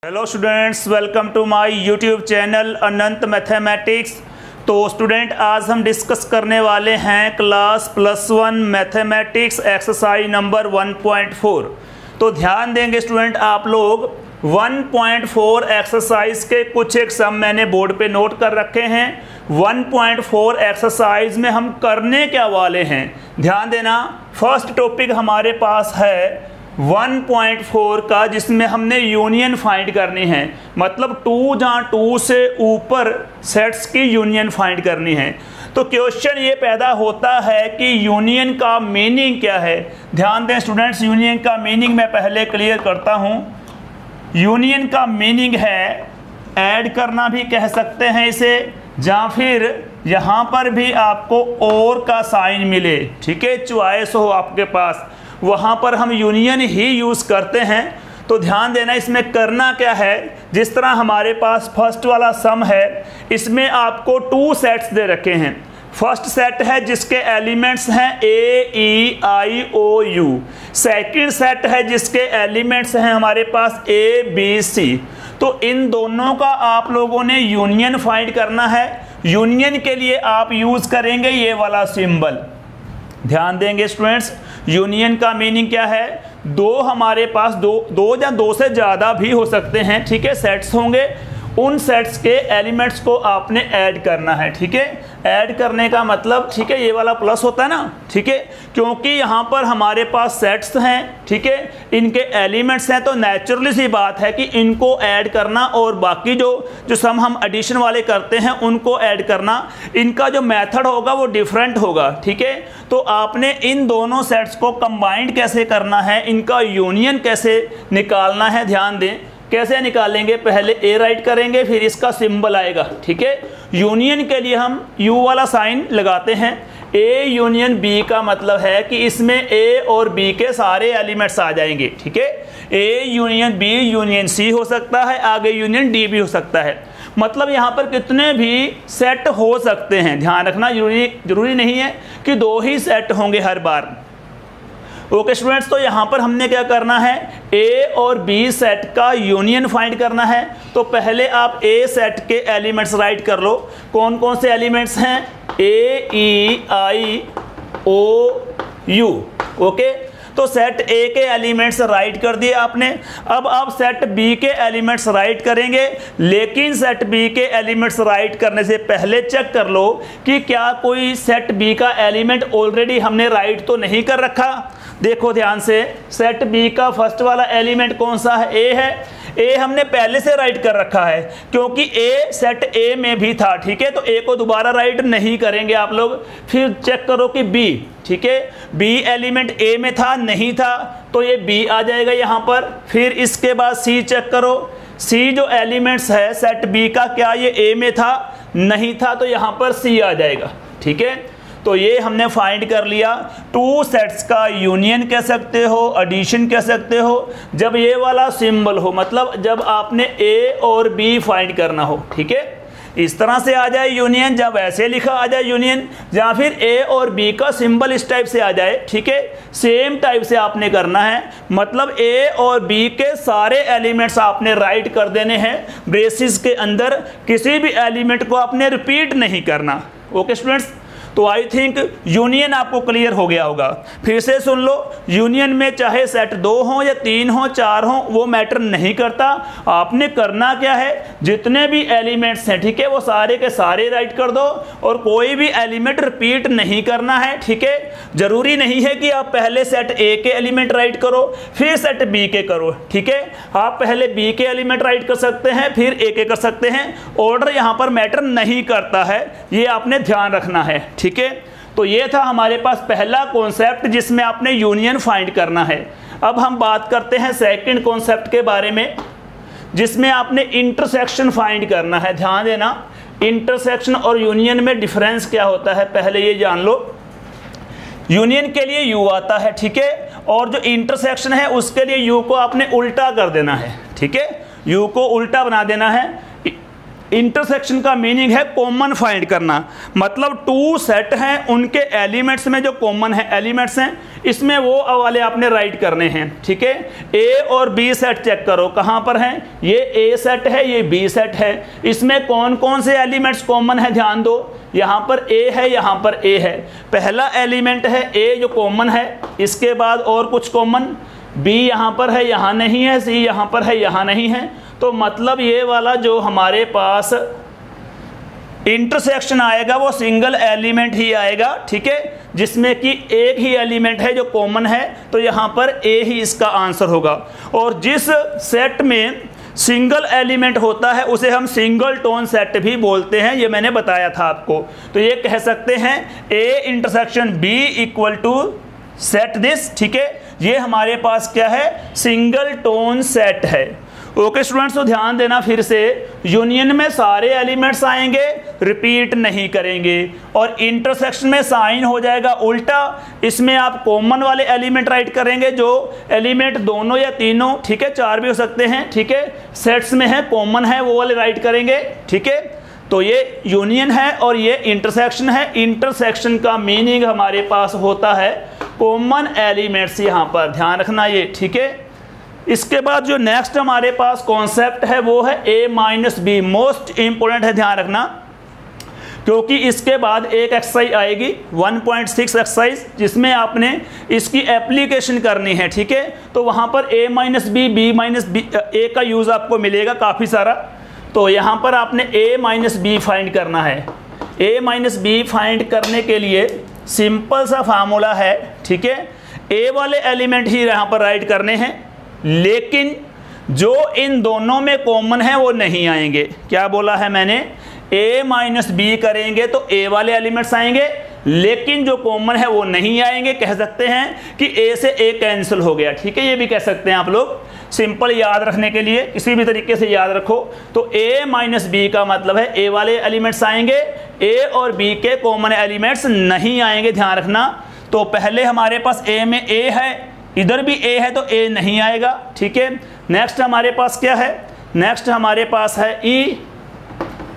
Hello students, welcome to my YouTube channel Anant mathematics. तो student, आज हम डिस्कस करने वाले हैं क्लास +1 मैथमेटिक्स एक्सरसाइज नंबर 1.4। तो ध्यान देंगे स्टूडेंट आप लोग, 1.4 एक्सरसाइज के कुछ एक सम मैंने बोर्ड पे नोट कर रखे हैं। 1.4 एक्सरसाइज में हम करने क्या वाले हैं, ध्यान देना। फर्स्ट टॉपिक हमारे पास है 1.4 का, जिसमें हमने यूनियन फाइंड करनी है। मतलब 2 जहाँ 2 से ऊपर सेट्स की यूनियन फाइंड करनी है। तो क्वेश्चन ये पैदा होता है कि यूनियन का मीनिंग क्या है। ध्यान दें स्टूडेंट्स, यूनियन का मीनिंग मैं पहले क्लियर करता हूँ। यूनियन का मीनिंग है ऐड करना भी कह सकते हैं इसे, या फिर यहाँ पर भी आपको और का साइन मिले, ठीक है, चॉइस हो आपके पास, वहाँ पर हम यूनियन ही यूज़ करते हैं। तो ध्यान देना इसमें करना क्या है। जिस तरह हमारे पास फर्स्ट वाला सम है, इसमें आपको 2 सेट्स दे रखे हैं। फर्स्ट सेट है जिसके एलिमेंट्स हैं AEIOU। सेकंड सेट है जिसके एलिमेंट्स हैं हमारे पास ABC। तो इन दोनों का आप लोगों ने यूनियन फाइंड करना है। यूनियन के लिए आप यूज़ करेंगे ये वाला सिंबल। ध्यान देंगे स्टूडेंट्स, यूनियन का मीनिंग क्या है। दो हमारे पास दो या दो से ज़्यादा भी हो सकते हैं, ठीक है, सेट्स होंगे। उन सेट्स के एलिमेंट्स को आपने ऐड करना है, ठीक है। ऐड करने का मतलब, ठीक है, ये वाला प्लस होता है ना, ठीक है, क्योंकि यहाँ पर हमारे पास सेट्स हैं, ठीक है, इनके एलिमेंट्स हैं, तो नेचुरली सी बात है कि इनको ऐड करना और बाकी जो सम हम एडिशन वाले करते हैं उनको ऐड करना, इनका जो मेथड होगा वो डिफरेंट होगा, ठीक है। तो आपने इन दोनों सेट्स को कंबाइंड कैसे करना है, इनका यूनियन कैसे निकालना है, ध्यान दें। कैसे निकालेंगे, पहले A राइट करेंगे, फिर इसका सिंबल आएगा, ठीक है। यूनियन के लिए हम U वाला साइन लगाते हैं। A यूनियन B का मतलब है कि इसमें A और B के सारे एलिमेंट्स आ जाएंगे, ठीक है। A union B union C हो सकता है, आगे यूनियन D भी हो सकता है। मतलब यहाँ पर कितने भी सेट हो सकते हैं, ध्यान रखना। जरूरी नहीं है कि 2 ही सेट होंगे हर बार। ओके स्टूडेंट्स, तो यहाँ पर हमने क्या करना है, A और B सेट का यूनियन फाइंड करना है। तो पहले आप A सेट के एलिमेंट्स राइट कर लो। कौन कौन से एलिमेंट्स हैं, AEIOU। ओके, तो सेट A के एलिमेंट्स राइट कर दिए आपने। अब आप सेट B के एलिमेंट्स राइट करेंगे, लेकिन सेट B के एलिमेंट्स राइट करने से पहले चेक कर लो कि क्या कोई सेट B का एलिमेंट ऑलरेडी हमने राइट तो नहीं कर रखा। देखो ध्यान से, सेट B का फर्स्ट वाला एलिमेंट कौन सा है, A है। A हमने पहले से राइट कर रखा है क्योंकि A सेट A में भी था, ठीक है। तो A को दोबारा राइट नहीं करेंगे आप लोग। फिर चेक करो कि B, ठीक है, B एलिमेंट A में था, नहीं था, तो ये B आ जाएगा यहाँ पर। फिर इसके बाद C चेक करो, C जो एलिमेंट्स है सेट B का, क्या ये A में था, नहीं था, तो यहाँ पर C आ जाएगा, ठीक है। तो ये हमने फाइंड कर लिया। 2 सेट्स का यूनियन कह सकते हो, एडिशन कह सकते हो, जब ये वाला सिंबल हो, मतलब जब आपने A और B फाइंड करना हो, ठीक है। इस तरह से आ जाए यूनियन, जब ऐसे लिखा आ जाए यूनियन, या फिर A और B का सिंबल इस टाइप से आ जाए, ठीक है। सेम टाइप से आपने करना है, मतलब A और B के सारे एलिमेंट्स आपने राइट कर देने हैं ब्रेसिस के अंदर। किसी भी एलिमेंट को आपने रिपीट नहीं करना। ओके स्टूडेंट्स, तो आई थिंक यूनियन आपको क्लियर हो गया होगा। फिर से सुन लो, यूनियन में चाहे सेट 2 हो या 3 हो, 4 हो, वो मैटर नहीं करता। आपने करना क्या है, जितने भी एलिमेंट्स हैं, ठीक है, वो सारे के सारे राइट कर दो और कोई भी एलिमेंट रिपीट नहीं करना है, ठीक है। जरूरी नहीं है कि आप पहले सेट A के एलिमेंट राइट करो फिर सेट B के करो, ठीक है। आप पहले B के एलिमेंट राइट कर सकते हैं, फिर A के कर सकते हैं। ऑर्डर यहाँ पर मैटर नहीं करता है, ये आपने ध्यान रखना है, ठीक है। तो ये था हमारे पास पहला कॉन्सेप्ट जिसमें आपने यूनियन फाइंड करना है। अब हम बात करते हैं सेकंड कॉन्सेप्ट के बारे में, जिसमें आपने इंटरसेक्शन फाइंड करना है। ध्यान देना, इंटरसेक्शन और यूनियन में डिफरेंस क्या होता है पहले ये जान लो। यूनियन के लिए U आता है, ठीक है, और जो इंटरसेक्शन है उसके लिए U को आपने उल्टा कर देना है, ठीक है, U को उल्टा बना देना है। इंटरसेक्शन का मीनिंग है कॉमन फाइंड करना, मतलब 2 सेट हैं, उनके एलिमेंट्स में जो कॉमन है एलिमेंट्स हैं, इसमें वो वाले आपने राइट करने हैं, ठीक है। ए और बी सेट चेक करो कहाँ पर हैं, ये ए सेट है, ये बी सेट है। इसमें कौन कौन से एलिमेंट्स कॉमन है, ध्यान दो। यहाँ पर ए है, यहाँ पर ए है। पहला एलिमेंट है ए जो कॉमन है, इसके बाद और कुछ कॉमन, बी यहाँ पर है, यहाँ नहीं है, सी यहाँ पर है, यहाँ नहीं है। तो मतलब ये वाला जो हमारे पास इंटरसेक्शन आएगा वो सिंगल एलिमेंट ही आएगा, ठीक है, जिसमें कि एक ही एलिमेंट है जो कॉमन है। तो यहाँ पर ए ही इसका आंसर होगा। और जिस सेट में सिंगल एलिमेंट होता है उसे हम सिंगल टोन सेट भी बोलते हैं, ये मैंने बताया था आपको। तो ये कह सकते हैं A intersection B equal to set this, ठीक है। ये हमारे पास क्या है, सिंगल टोन सेट है। ओके स्टूडेंट्स, तो ध्यान देना फिर से, यूनियन में सारे एलिमेंट्स आएंगे, रिपीट नहीं करेंगे, और इंटरसेक्शन में साइन हो जाएगा उल्टा। इसमें आप कॉमन वाले एलिमेंट राइट करेंगे, जो एलिमेंट दोनों या तीनों, ठीक है, चार भी हो सकते हैं, ठीक है, सेट्स में है, कॉमन है, वो वाले राइट करेंगे, ठीक है। तो ये यूनियन है और ये इंटरसेक्शन है। इंटरसेक्शन का मीनिंग हमारे पास होता है कॉमन एलिमेंट्स, यहाँ पर ध्यान रखना ये, ठीक है। इसके बाद जो नेक्स्ट हमारे पास कॉन्सेप्ट है वो है ए माइनस बी, मोस्ट इंपोर्टेंट है, ध्यान रखना, क्योंकि इसके बाद एक एक्सरसाइज आएगी 1.6 एक्सरसाइज, जिसमें आपने इसकी एप्लीकेशन करनी है, ठीक है। तो वहाँ पर A minus B, B minus B, A का यूज़ आपको मिलेगा काफ़ी सारा। तो यहाँ पर आपने ए माइनस बी फाइंड करना है। ए माइनस बी फाइंड करने के लिए सिंपल सा फार्मूला है, ठीक है। ए वाले एलिमेंट ही यहाँ पर राइट करने हैं, लेकिन जो इन दोनों में कॉमन है वो नहीं आएंगे। क्या बोला है मैंने, a माइनस बी करेंगे तो a वाले एलिमेंट्स आएंगे, लेकिन जो कॉमन है वो नहीं आएंगे। कह सकते हैं कि a से a कैंसिल हो गया, ठीक है, ये भी कह सकते हैं आप लोग। सिंपल याद रखने के लिए किसी भी तरीके से याद रखो। तो a माइनस बी का मतलब है a वाले एलिमेंट्स आएंगे, a और b के कॉमन एलिमेंट्स नहीं आएंगे, ध्यान रखना। तो पहले हमारे पास a में a है, इधर भी a है तो a नहीं आएगा, ठीक है। नेक्स्ट हमारे पास क्या है, नेक्स्ट हमारे पास है e,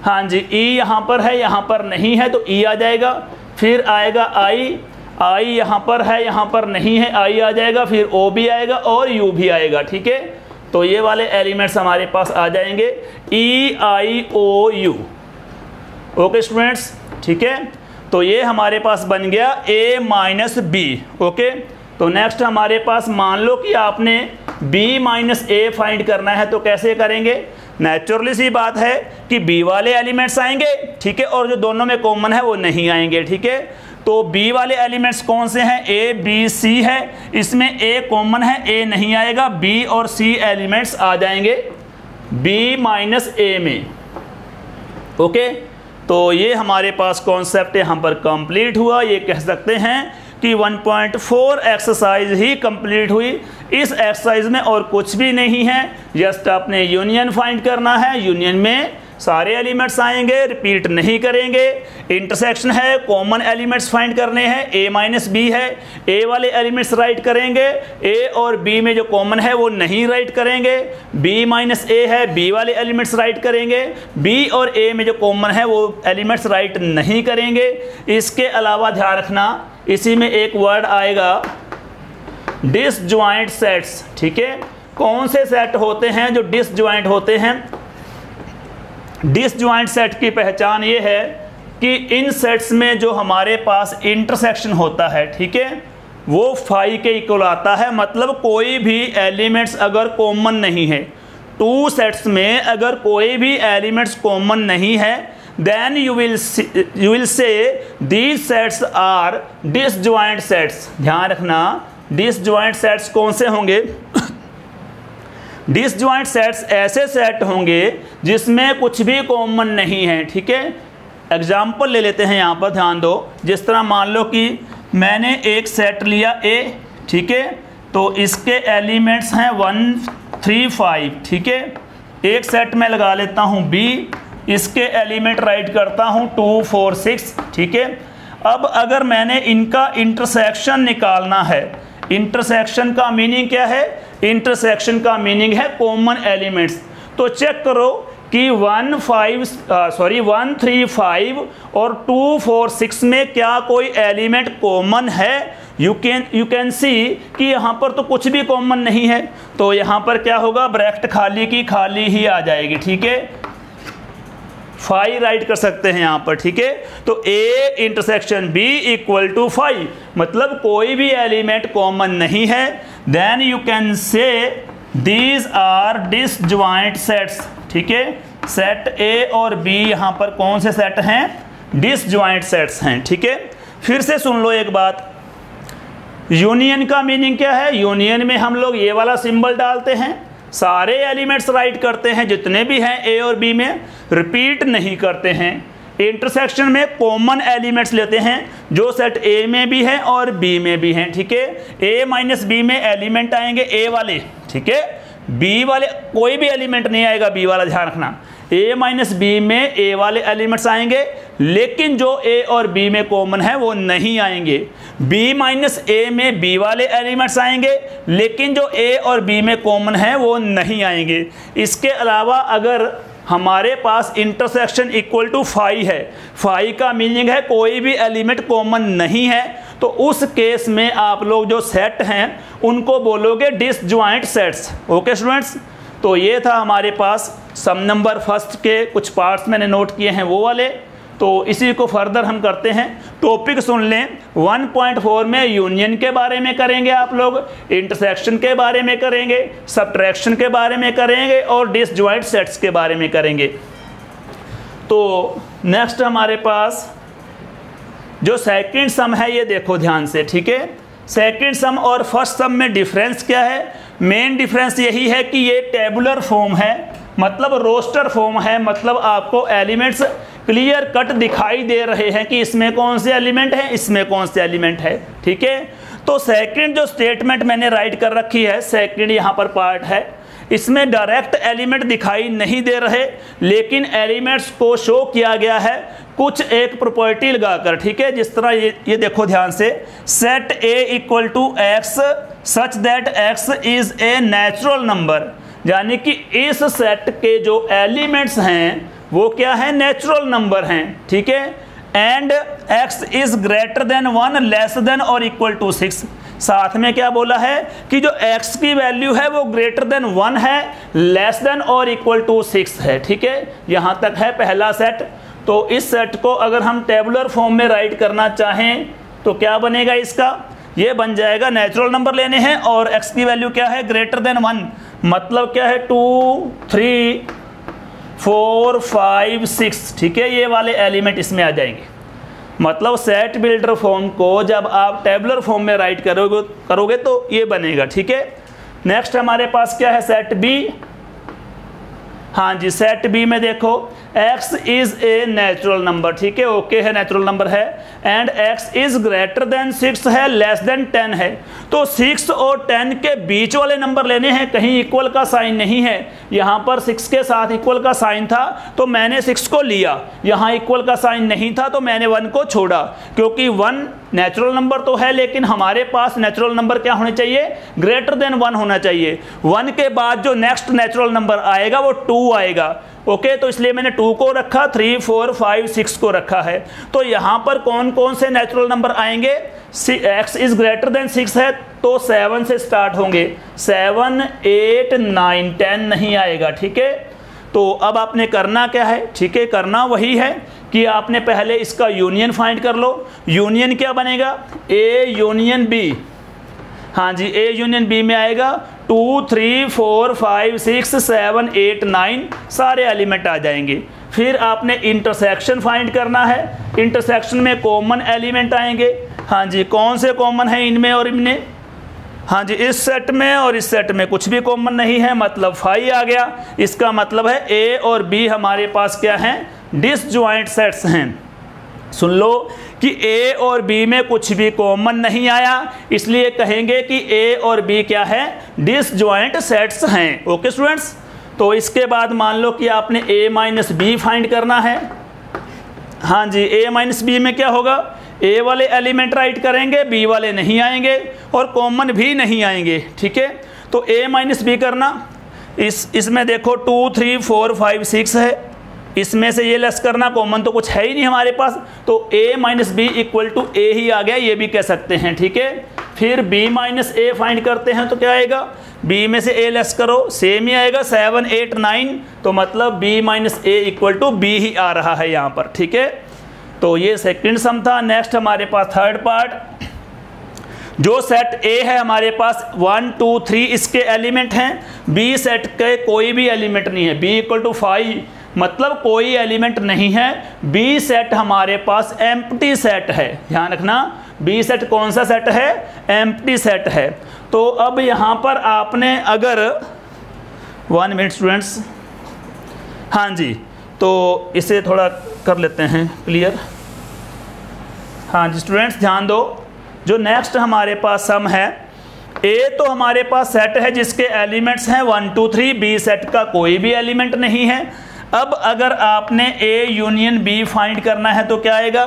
हाँ जी, e यहाँ पर है, यहाँ पर नहीं है तो e आ जाएगा। फिर आएगा i यहाँ पर है, यहाँ पर नहीं है, i आ जाएगा। फिर o भी आएगा और u भी आएगा, ठीक है। तो ये वाले एलिमेंट्स हमारे पास आ जाएंगे, e i o u। Okay students, ठीक है। तो ये हमारे पास बन गया a माइनस बी, ओके। तो नेक्स्ट हमारे पास मान लो कि आपने b माइनस ए फाइंड करना है, तो कैसे करेंगे। नेचुरली सी बात है कि b वाले एलिमेंट्स आएंगे, ठीक है, और जो दोनों में कॉमन है वो नहीं आएंगे, ठीक है। तो b वाले एलिमेंट्स कौन से हैं, a b c है, इसमें a कॉमन है, a नहीं आएगा, b और c एलिमेंट्स आ जाएंगे b माइनस ए में, ओके। तो ये हमारे पास कॉन्सेप्ट यहाँ पर कंप्लीट हुआ। ये कह सकते हैं कि 1.4 एक्सरसाइज ही कंप्लीट हुई। इस एक्सरसाइज में और कुछ भी नहीं है, जस्ट आपने यूनियन फाइंड करना है। यूनियन में सारे एलिमेंट्स आएंगे, रिपीट नहीं करेंगे। इंटरसेक्शन है, कॉमन एलिमेंट्स फाइंड करने हैं, a माइनस बी है, a वाले एलिमेंट्स राइट करेंगे, a और b में जो कॉमन है वो नहीं राइट करेंगे। b माइनस a है, b वाले एलिमेंट्स राइट करेंगे, b और a में जो कॉमन है वो एलिमेंट्स राइट नहीं करेंगे। इसके अलावा ध्यान रखना, इसी में एक वर्ड आएगा डिसजॉइंट सेट्स, ठीक है। कौन से सेट होते हैं जो डिसजॉइंट होते हैं। डिसजॉइंट सेट की पहचान ये है कि इन सेट्स में जो हमारे पास इंटरसेक्शन होता है, ठीक है, वो फाई के इक्वल आता है। मतलब कोई भी एलिमेंट्स अगर कॉमन नहीं है, टू सेट्स में अगर कोई भी एलिमेंट्स कॉमन नहीं है, then you will say these sets are disjoint sets. ध्यान रखना, डिसजॉइंट सेट्स कौन से होंगे। डिसजॉइंट सेट्स ऐसे सेट होंगे जिसमें कुछ भी कॉमन नहीं है, ठीक है। एग्जाम्पल ले लेते हैं यहाँ पर, ध्यान दो। जिस तरह मान लो कि मैंने एक सेट लिया A, ठीक है, तो इसके एलिमेंट्स हैं 1 3 5, ठीक है। एक सेट में लगा लेता हूँ B, इसके एलिमेंट राइट करता हूँ 2 4 6, ठीक है। अब अगर मैंने इनका इंटरसेक्शन निकालना है, इंटरसेक्शन का मीनिंग क्या है, इंटरसेक्शन का मीनिंग है कॉमन एलिमेंट्स। तो चेक करो कि 1 3 5 और 2 4 6 में क्या कोई एलिमेंट कॉमन है। यू कैन सी कि यहाँ पर तो कुछ भी कॉमन नहीं है, तो यहाँ पर क्या होगा, ब्रैकेट खाली की खाली ही आ जाएगी। ठीक है, फाई राइट कर सकते हैं यहाँ पर। ठीक है, तो A intersection B equal to phi, मतलब कोई भी एलिमेंट कॉमन नहीं है। Then you can say these are disjoint sets. ठीक है, सेट ए और बी यहाँ पर कौन से सेट हैं, डिसजॉइंट सेट्स हैं। ठीक है, फिर से सुन लो एक बात, यूनियन का मीनिंग क्या है, यूनियन में हम लोग ये वाला सिंबल डालते हैं, सारे एलिमेंट्स राइट करते हैं जितने भी हैं ए और बी में, रिपीट नहीं करते हैं। इंटरसेक्शन में कॉमन एलिमेंट्स लेते हैं जो सेट ए में भी हैं और बी में भी हैं। ठीक है, ए माइनस बी में एलिमेंट आएंगे ए वाले। ठीक है, बी वाले कोई भी एलिमेंट नहीं आएगा, बी वाला ध्यान रखना। ए माइनस बी में ए वाले एलिमेंट्स आएंगे, लेकिन जो ए और बी में कॉमन है वो नहीं आएंगे। बी माइनस ए में बी वाले एलिमेंट्स आएंगे, लेकिन जो ए और बी में कॉमन है वो नहीं आएंगे। इसके अलावा अगर हमारे पास इंटरसेक्शन इक्वल टू फाई है, फाई का मीनिंग है कोई भी एलिमेंट कॉमन नहीं है, तो उस केस में आप लोग जो सेट हैं उनको बोलोगे डिसजॉइंट सेट्स। ओके स्टूडेंट्स, तो ये था हमारे पास सम नंबर फर्स्ट के कुछ पार्ट्स मैंने नोट किए हैं वो वाले। तो इसी को फर्दर हम करते हैं, टॉपिक सुन लें। 1.4 में यूनियन के बारे में करेंगे आप लोग, इंटरसेक्शन के बारे में करेंगे, सब्ट्रैक्शन के बारे में करेंगे और डिसजॉइंट सेट्स के बारे में करेंगे। तो नेक्स्ट हमारे पास जो सेकंड सम है ये देखो ध्यान से। ठीक है, सेकंड सम और फर्स्ट सम में डिफरेंस क्या है, मेन डिफरेंस यही है कि ये टेबुलर फॉर्म है, मतलब रोस्टर फॉर्म है, मतलब आपको एलिमेंट्स क्लियर कट दिखाई दे रहे हैं कि इसमें कौन से एलिमेंट है, इसमें कौन से एलिमेंट है। ठीक है, तो सेकंड जो स्टेटमेंट मैंने राइट कर रखी है, सेकंड यहाँ पर पार्ट है, इसमें डायरेक्ट एलिमेंट दिखाई नहीं दे रहे, लेकिन एलिमेंट्स को शो किया गया है कुछ एक प्रॉपर्टी लगाकर। ठीक है, जिस तरह ये देखो ध्यान से, set A equal to x such that x is a natural number, यानी कि इस सेट के जो एलिमेंट्स हैं वो क्या है, नेचुरल नंबर हैं। ठीक है, and x is greater than 1 less than और इक्वल टू 6। साथ में क्या बोला है कि जो x की वैल्यू है वो ग्रेटर देन 1 है, लेस देन और इक्वल टू 6 है। ठीक है, यहाँ तक है पहला सेट। तो इस सेट को अगर हम टेबुलर फॉर्म में राइट करना चाहें तो क्या बनेगा, इसका ये बन जाएगा, नेचुरल नंबर लेने हैं और x की वैल्यू क्या है, ग्रेटर देन 1, मतलब क्या है 2 3 4 5 6। ठीक है, ये वाले एलिमेंट इसमें आ जाएंगे। मतलब सेट बिल्डर फॉर्म को जब आप टेबुलर फॉर्म में राइट करोगे तो ये बनेगा। ठीक है, नेक्स्ट हमारे पास क्या है, सेट बी। हाँ जी, सेट बी में देखो x is a natural number. ठीक है, ओके है, नेचुरल नंबर है, and x is greater than 6 है, लेस देन 10 है। तो 6 और 10 के बीच वाले नंबर लेने हैं, कहीं इक्वल का साइन नहीं है, यहाँ पर 6 के साथ इक्वल का साइन था तो मैंने 6 को लिया, यहाँ इक्वल का साइन नहीं था तो मैंने 1 को छोड़ा, क्योंकि 1 नेचुरल नंबर तो है लेकिन हमारे पास नेचुरल नंबर क्या होने चाहिए, ग्रेटर देन 1 होना चाहिए। 1 के बाद जो नेक्स्ट नेचुरल नंबर आएगा वो 2 आएगा। ओके, तो इसलिए मैंने 2 को रखा, 3 4 5 6 को रखा है। तो यहाँ पर कौन कौन से नेचुरल नंबर आएंगे, x इज ग्रेटर देन 6 है तो 7 से स्टार्ट होंगे, 7 8 9 10 नहीं आएगा। ठीक है, तो अब आपने करना क्या है, ठीक है, करना वही है कि आपने पहले इसका यूनियन फाइंड कर लो। यूनियन क्या बनेगा, ए यूनियन बी। हाँ जी, ए यूनियन बी में आएगा 2 3 4 5 6 7 8 9 सारे एलिमेंट आ जाएंगे। फिर आपने इंटरसेक्शन फाइंड करना है, इंटरसेक्शन में कॉमन एलिमेंट आएंगे। हाँ जी, कौन से कॉमन है इनमें और इनमें, हाँ जी, इस सेट में और इस सेट में कुछ भी कॉमन नहीं है, मतलब फाई आ गया। इसका मतलब है ए और बी हमारे पास क्या हैं, डिसजॉइंट सेट्स हैं। सुन लो कि ए और बी में कुछ भी कॉमन नहीं आया, इसलिए कहेंगे कि ए और बी क्या है, डिसजॉइंट सेट्स हैं। ओके स्टूडेंट्स, तो इसके बाद मान लो कि आपने a माइनस बी फाइंड करना है। हाँ जी, a माइनस बी में क्या होगा, a वाले एलिमेंट राइट करेंगे, b वाले नहीं आएंगे और कॉमन भी नहीं आएंगे। ठीक है, तो a माइनस बी करना, इसमें देखो 2 3 4 5 6 है, इसमें से ये लेस करना, कॉमन तो कुछ है ही नहीं हमारे पास, तो a minus B equal to A ही आ गया, ये भी कह सकते हैं, ठीक है। फिर b माइनस ए फाइंड करते हैं तो क्या आएगा, b में से a लेस करो, सेम ही आएगा 7 8 9, तो मतलब b minus A equal to B ही आ रहा है यहाँ पर, ठीक है। तो ये सेकंड सम था। नेक्स्ट हमारे पास थर्ड पार्ट, जो सेट A है हमारे पास 1 2 3 इसके एलिमेंट हैं, B सेट के कोई भी एलिमेंट नहीं है, B इक्वल टू 5 मतलब कोई एलिमेंट नहीं है। B सेट हमारे पास एम्प्टी सेट है, ध्यान रखना, B सेट कौन सा सेट है, एम्प्टी सेट है। तो अब यहाँ पर आपने अगर 1 मिनट स्टूडेंट्स, हाँ जी, तो इसे थोड़ा कर लेते हैं क्लियर। हाँ जी स्टूडेंट्स ध्यान दो, जो नेक्स्ट हमारे पास सम है, A तो हमारे पास सेट है जिसके एलिमेंट्स हैं 1 2 3, B सेट का कोई भी एलिमेंट नहीं है। अब अगर आपने A यूनियन B फाइंड करना है तो क्या आएगा,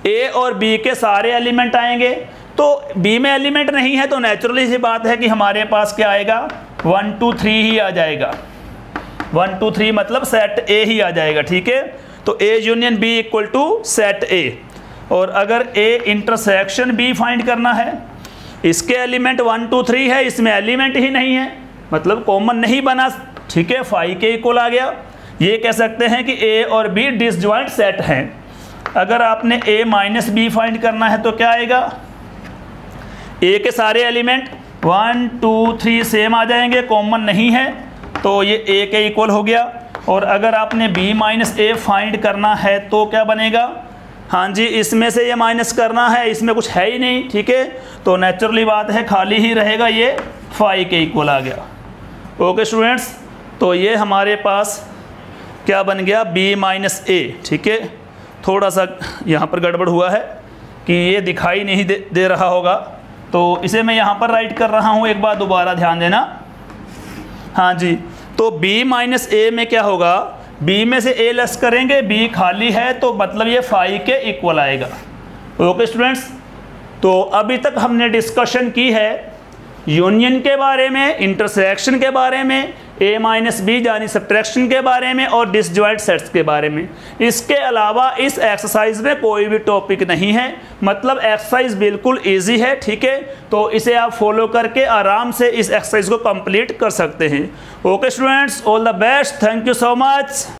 A और B के सारे एलिमेंट आएंगे, तो B में एलिमेंट नहीं है तो नेचुरली सी बात है कि हमारे पास क्या आएगा, 1 2 3 ही आ जाएगा, 1 2 3 मतलब सेट A ही आ जाएगा, ठीक है। तो A union B equal to set A। और अगर A इंटरसेक्शन B फाइंड करना है, इसके एलिमेंट 1 2 3 है, इसमें एलिमेंट ही नहीं है, मतलब कॉमन नहीं बना, ठीक है, 5 के इक्वल आ गया। ये कह सकते हैं कि A और B डिसजॉइंट सेट हैं। अगर आपने A माइनस बी फाइंड करना है तो क्या आएगा, A के सारे एलिमेंट 1 2 3 सेम आ जाएंगे, कॉमन नहीं है, तो ये A के इक्वल हो गया। और अगर आपने B माइनस ए फाइंड करना है तो क्या बनेगा, हाँ जी, इसमें से ये माइनस करना है, इसमें कुछ है ही नहीं, ठीक है, तो नेचुरली बात है खाली ही रहेगा, ये 5 के इक्वल आ गया। ओके स्टूडेंट्स, तो ये हमारे पास क्या बन गया, B माइनस ए, ठीक है। थोड़ा सा यहाँ पर गड़बड़ हुआ है कि ये दिखाई नहीं दे रहा होगा, तो इसे मैं यहाँ पर राइट कर रहा हूँ, एक बार दोबारा ध्यान देना। हाँ जी, तो B माइनस ए में क्या होगा, B में से A लेस करेंगे, B खाली है तो मतलब ये 5 के इक्वल आएगा। ओके स्टूडेंट्स, तो अभी तक हमने डिस्कशन की है यूनियन के बारे में, इंटरसेक्शन के बारे में, A माइनस बी यानी सब्ट्रैक्शन के बारे में और डिसजॉइंट सेट्स के बारे में। इसके अलावा इस एक्सरसाइज में कोई भी टॉपिक नहीं है, मतलब एक्सरसाइज बिल्कुल इजी है, ठीक है। तो इसे आप फॉलो करके आराम से इस एक्सरसाइज को कंप्लीट कर सकते हैं। Okay students, all the best, thank you so much.